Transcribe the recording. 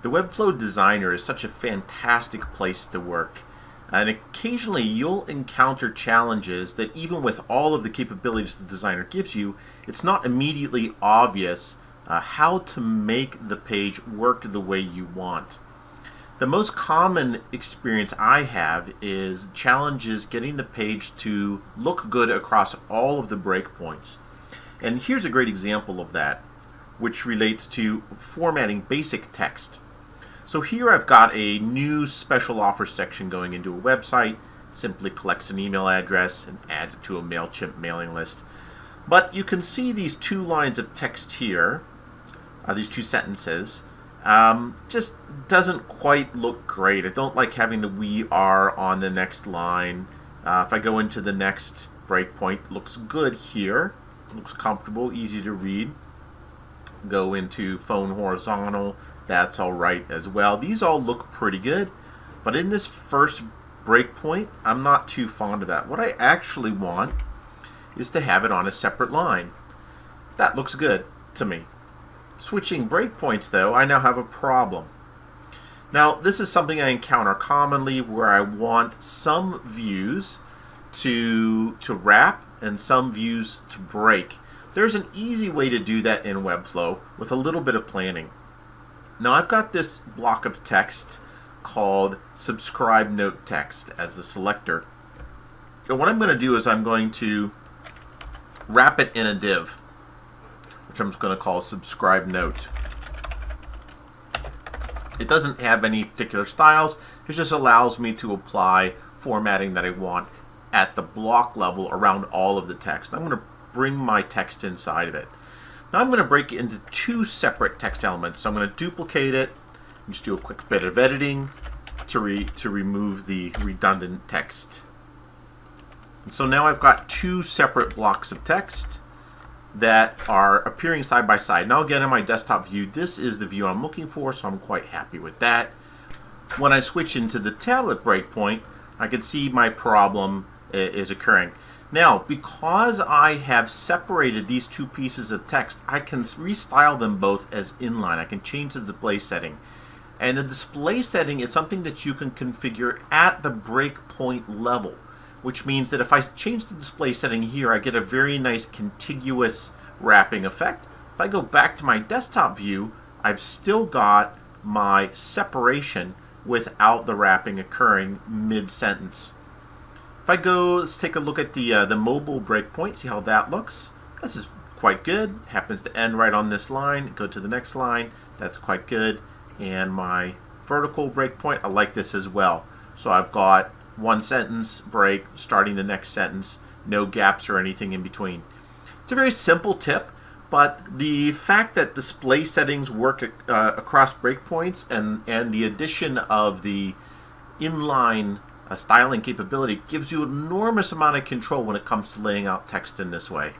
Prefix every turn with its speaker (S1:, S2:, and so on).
S1: The WebFlow Designer is such a fantastic place to work, and occasionally you'll encounter challenges that even with all of the capabilities the designer gives you, it's not immediately obvious how to make the page work the way you want. The most common experience I have is challenges getting the page to look good across all of the breakpoints. And here's a great example of that, which relates to formatting basic text. So here I've got a new special offer section going into a website. Simply collects an email address and adds it to a MailChimp mailing list. But you can see these two lines of text here, these two sentences, just doesn't quite look great. I don't like having the "we are" on the next line. If I go into the next breakpoint, looks good here. Looks comfortable, easy to read. Go into phone horizontal. That's all right as well. These all look pretty good, but in this first breakpoint, I'm not too fond of that. What I actually want is to have it on a separate line. That looks good to me. Switching breakpoints, though, I now have a problem. Now, this is something I encounter commonly where I want some views to wrap and some views to break. There's an easy way to do that in WebFlow with a little bit of planning. Now I've got this block of text called subscribe note text as the selector. And what I'm going to do is I'm going to wrap it in a div, which I'm just going to call subscribe note. It doesn't have any particular styles. It just allows me to apply formatting that I want at the block level around all of the text. I'm going to bring my text inside of it. Now I'm going to break it into two separate text elements. So I'm going to duplicate it and just do a quick bit of editing to remove the redundant text. And so now I've got two separate blocks of text that are appearing side by side. Now again, in my desktop view, this is the view I'm looking for, so I'm quite happy with that. When I switch into the tablet breakpoint, I can see my problem is occurring. Now, because I have separated these two pieces of text, I can restyle them both as inline. I can change the display setting. And the display setting is something that you can configure at the breakpoint level, which means that if I change the display setting here, I get a very nice contiguous wrapping effect. If I go back to my desktop view, I've still got my separation without the wrapping occurring mid-sentence. If I go, let's take a look at the mobile breakpoint, see how that looks. This is quite good. Happens to end right on this line. Go to the next line. That's quite good. And my vertical breakpoint, I like this as well. So I've got one sentence break, starting the next sentence, no gaps or anything in between. It's a very simple tip, but the fact that display settings work across breakpoints and the addition of the inline styling capability gives you an enormous amount of control when it comes to laying out text in this way.